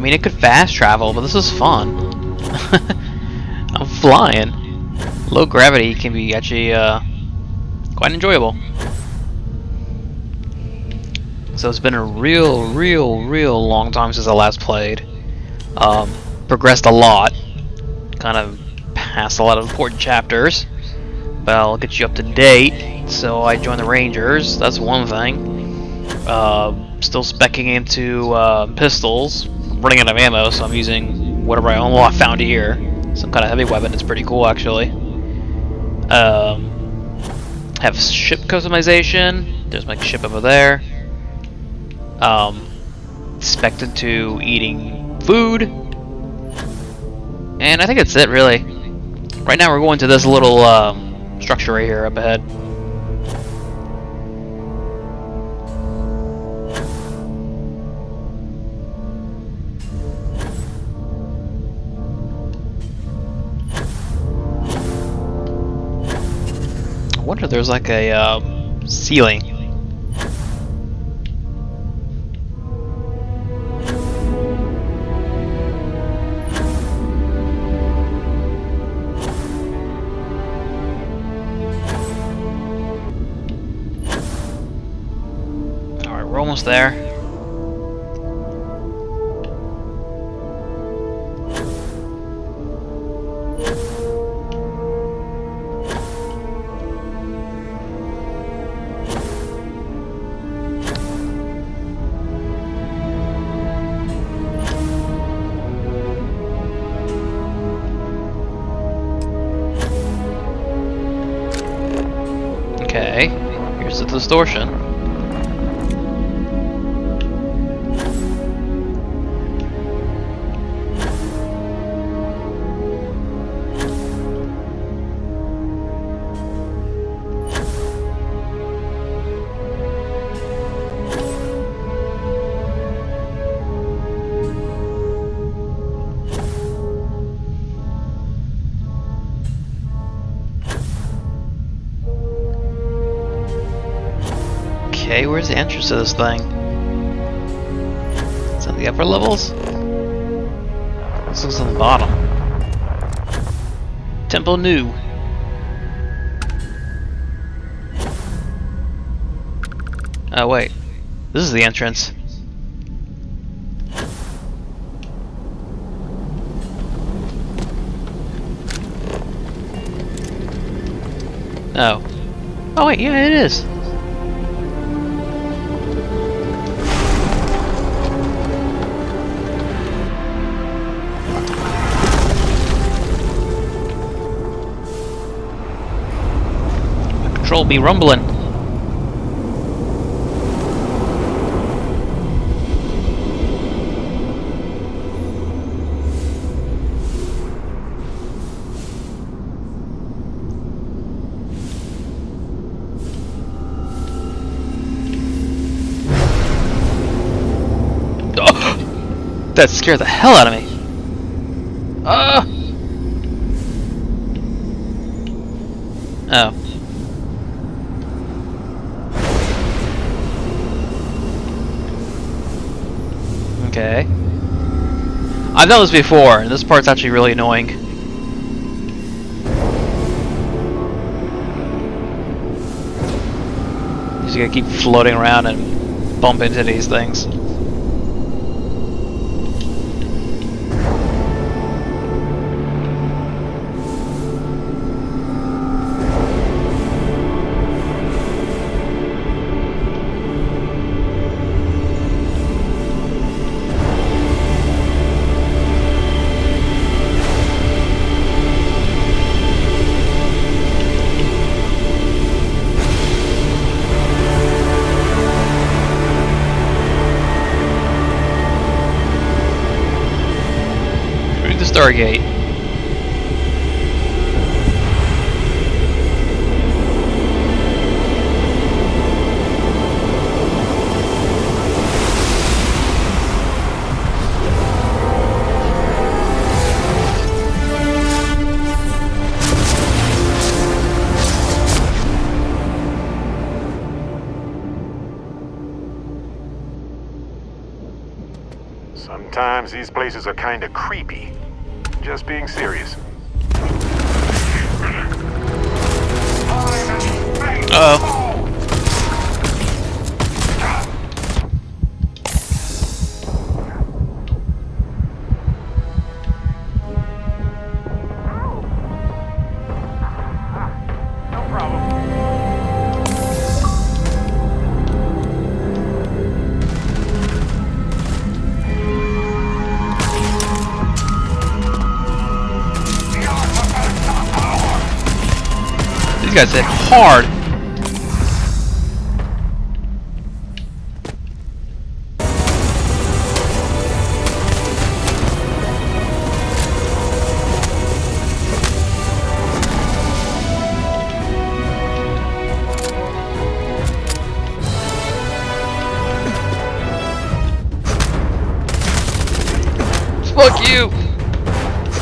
mean, it could fast travel, but this is fun. I'm flying. Low gravity can be actually quite enjoyable. So it's been a real long time since I last played. Progressed a lot. Kind of passed a lot of important chapters. But I'll get you up to date. So I joined the Rangers. That's one thing. Still specking into pistols. I'm running out of ammo, so I'm using whatever I found here. Some kind of heavy weapon. It's pretty cool, actually. Have ship customization. There's my ship over there. Expected to eating food. And I think that's it, really. Right now we're going to this little structure right here up ahead. I wonder if there's like a ceiling. Alright, we're almost there. Okay, here's the distortion. Okay, where's the entrance to this thing? Is that the upper levels? This looks on the bottom. Temple New. Oh wait, this is the entrance. Oh. Oh wait, yeah, it is. Control be rumbling. Oh! That scared the hell out of me. Oh. Okay. I've done this before, and this part's actually really annoying. You just gotta keep floating around and bump into these things. Stargate. Sometimes these places are kinda creepy. Just being serious. Uh-oh. These guys hit hard. Fuck you.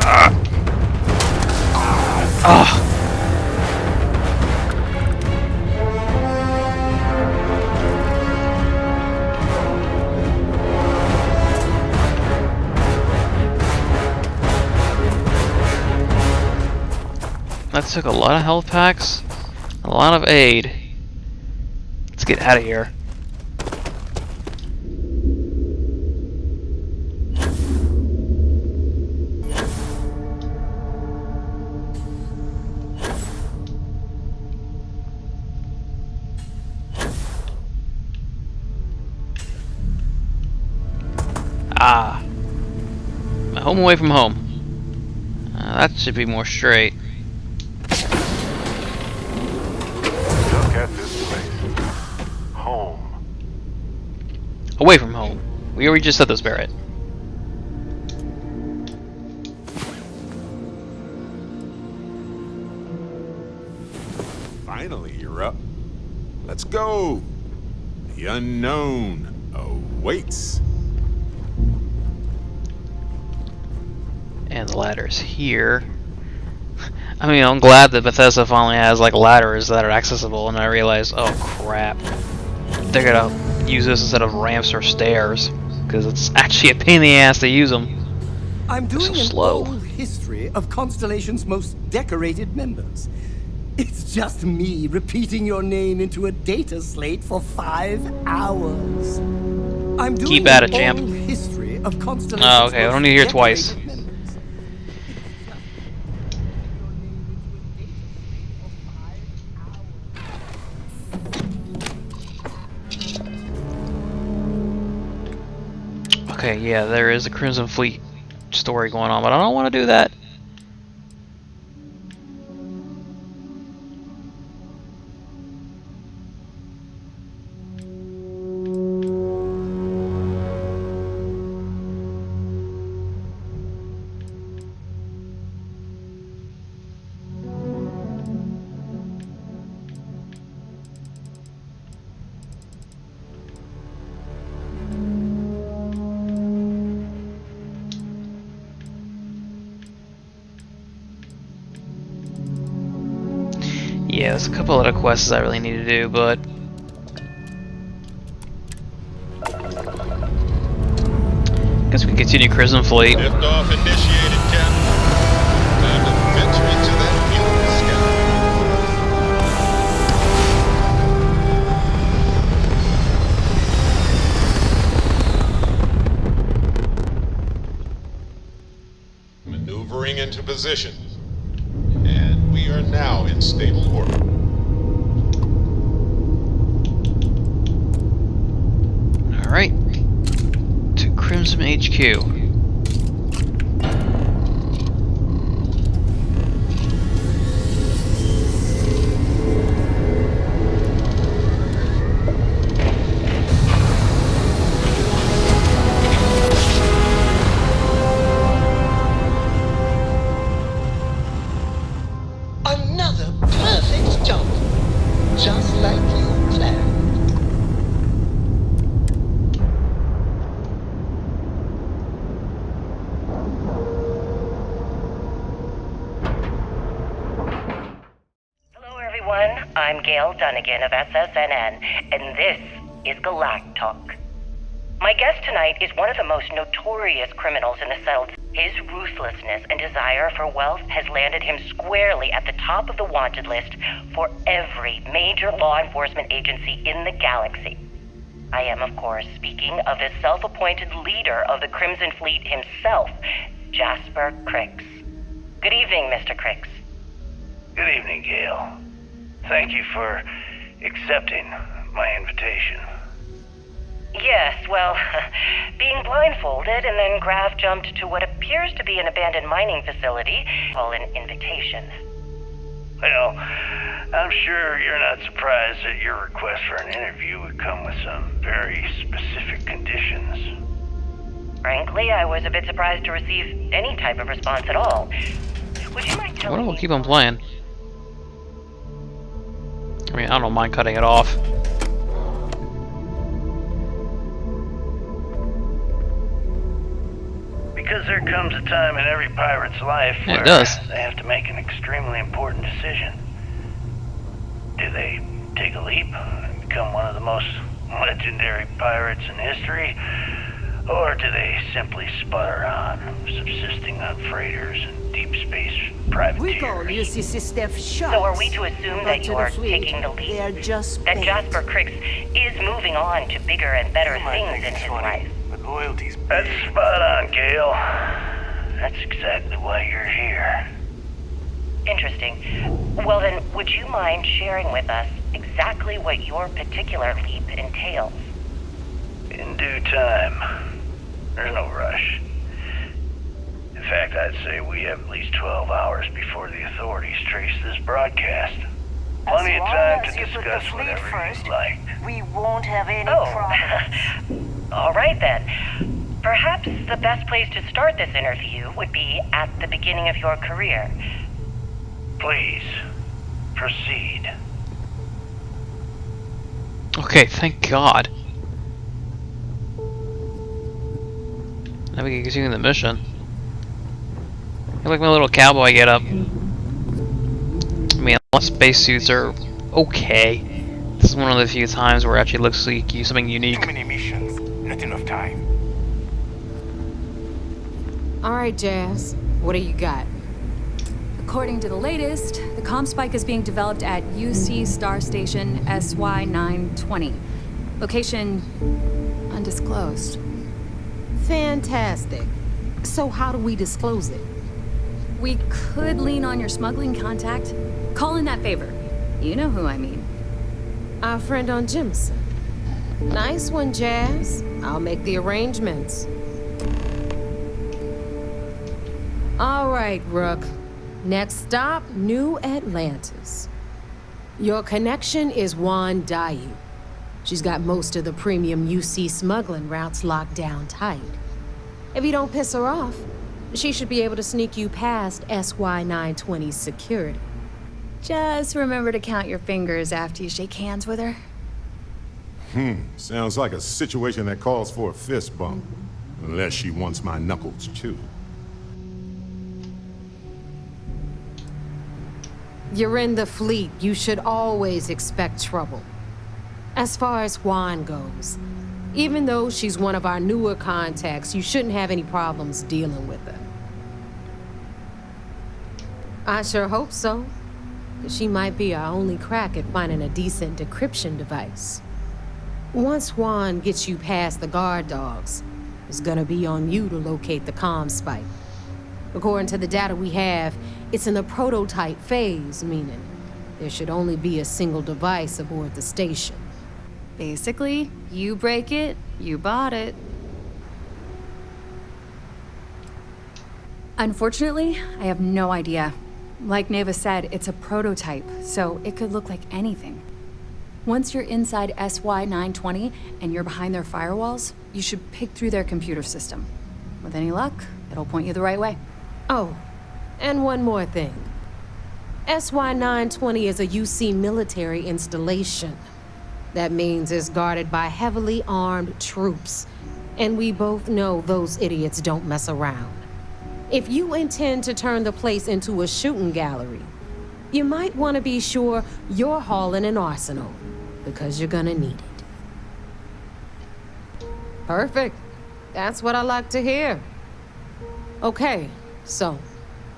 Ah. That took a lot of health packs, a lot of aid. Let's get out of here. Ah. Home away from home. That should be more straight. Look at this place. Home. Away from home. We already just said this, Barrett. Finally, you're up. Let's go. The unknown awaits. And the ladder's here. I mean, I'm glad that Bethesda finally has like ladders that are accessible, and I realized, oh crap, they're gonna use this instead of ramps or stairs, because it's actually a pain in the ass to use them. I'm doing so an slow. old history of Constellation's most decorated members. It's just me repeating your name into a data slate for 5 hours. I'm doing Keep at it, an champ. old history of Constellation's Oh, okay, I don't need to hear it twice. decorated members. Okay, yeah, there is a Crimson Fleet story going on, but I don't want to do that. Yeah, there's a couple other quests I really need to do, but I guess we can continue Crimson Fleet. Liftoff initiated, Captain. Time to venture into that beautiful sky. Maneuvering into position. And we are now in stable orbit. Alright. To Crimson HQ. Another perfect jump, just like you planned. Hello everyone, I'm Gail Dunnigan of SSNN, and this is Galactalk. My guest tonight is one of the most notorious criminals in the South. His ruthlessness and desire for wealth has landed him squarely at the top of the wanted list for every major law enforcement agency in the galaxy. I am, of course, speaking of the self-appointed leader of the Crimson Fleet himself, Jasper Crix. Good evening, Mr. Crix. Good evening, Gale. Thank you for accepting my invitation. Yes, well, being blindfolded and then Grav jumped to what appears to be an abandoned mining facility, call an invitation. Well, I'm sure you're not surprised that your request for an interview would come with some very specific conditions. Frankly, I was a bit surprised to receive any type of response at all. Would you mind telling Well, we'll me? keep on playing. I mean, I don't mind cutting it off. Because there comes a time in every pirate's life Yeah, where it does. they have to make an extremely important decision. Do they take a leap and become one of the most legendary pirates in history? Or do they simply sputter on, subsisting on freighters and deep space privateers? So are we to assume that you are taking the lead? They're just That bait. Jasper Crix is moving on to bigger and better things in his life? But loyalty's That's spot on, Gale. That's exactly why you're here. Interesting. Well then, would you mind sharing with us exactly what your particular leap entails? In due time. There's no rush. In fact, I'd say we have at least 12 hours before the authorities trace this broadcast. Plenty of time to discuss whatever you like. We won't have any Oh, problems. all right then. Perhaps the best place to start this interview would be at the beginning of your career. Please, proceed. Okay, thank God. Now we can continue the mission. I like my little cowboy get up. I mean, all spacesuits are okay. This is one of the few times where it actually looks like something unique. Too many missions, not enough time. All right, Jazz. What do you got? According to the latest, the comm spike is being developed at UC Star Station SY920. Location undisclosed. Fantastic. So how do we disclose it? We could lean on your smuggling contact. Call in that favor. You know who I mean. Our friend on Jimson. Nice one, Jazz. I'll make the arrangements. All right, Rook. Next stop, New Atlantis. Your connection is Juan Dayu. She's got most of the premium UC smuggling routes locked down tight. If you don't piss her off, she should be able to sneak you past SY920's security. Just remember to count your fingers after you shake hands with her. Sounds like a situation that calls for a fist bump. Unless she wants my knuckles, too. You're in the fleet. You should always expect trouble. As far as Juan goes, even though she's one of our newer contacts, you shouldn't have any problems dealing with her. I sure hope so. 'Cause she might be our only crack at finding a decent decryption device. Once Juan gets you past the guard dogs, it's gonna be on you to locate the comm spike. According to the data we have, it's in the prototype phase, meaning there should only be a single device aboard the station. Basically, you break it, you bought it. Unfortunately, I have no idea. Like Neva said, it's a prototype, so it could look like anything. Once you're inside SY920 and you're behind their firewalls, you should pick through their computer system. With any luck, it'll point you the right way. Oh, and one more thing. SY920 is a UC military installation. That means it's guarded by heavily armed troops, and we both know those idiots don't mess around. If you intend to turn the place into a shooting gallery, you might want to be sure you're hauling an arsenal, because you're gonna need it. Perfect. That's what I like to hear. Okay, so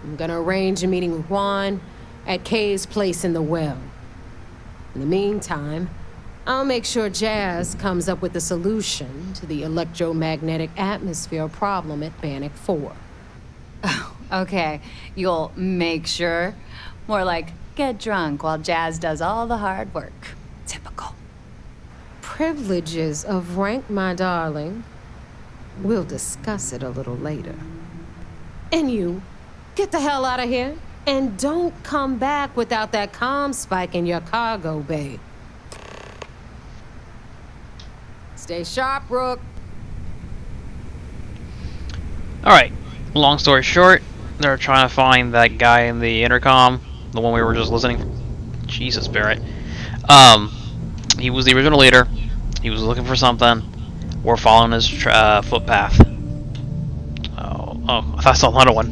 I'm gonna arrange a meeting with Juan at Kay's place in the well. In the meantime, I'll make sure Jazz comes up with a solution to the electromagnetic atmosphere problem at Bannock 4. Oh, okay. You'll make sure? More like get drunk while Jazz does all the hard work. Typical. Privileges of rank, my darling. We'll discuss it a little later. And you, get the hell out of here. And don't come back without that comm spike in your cargo bay. Stay sharp, Rook. Alright, long story short, they're trying to find that guy in the intercom, the one we were just listening. Jesus, Barrett. He was the original leader. He was looking for something. We're following his footpath. Oh, I thought I saw another one.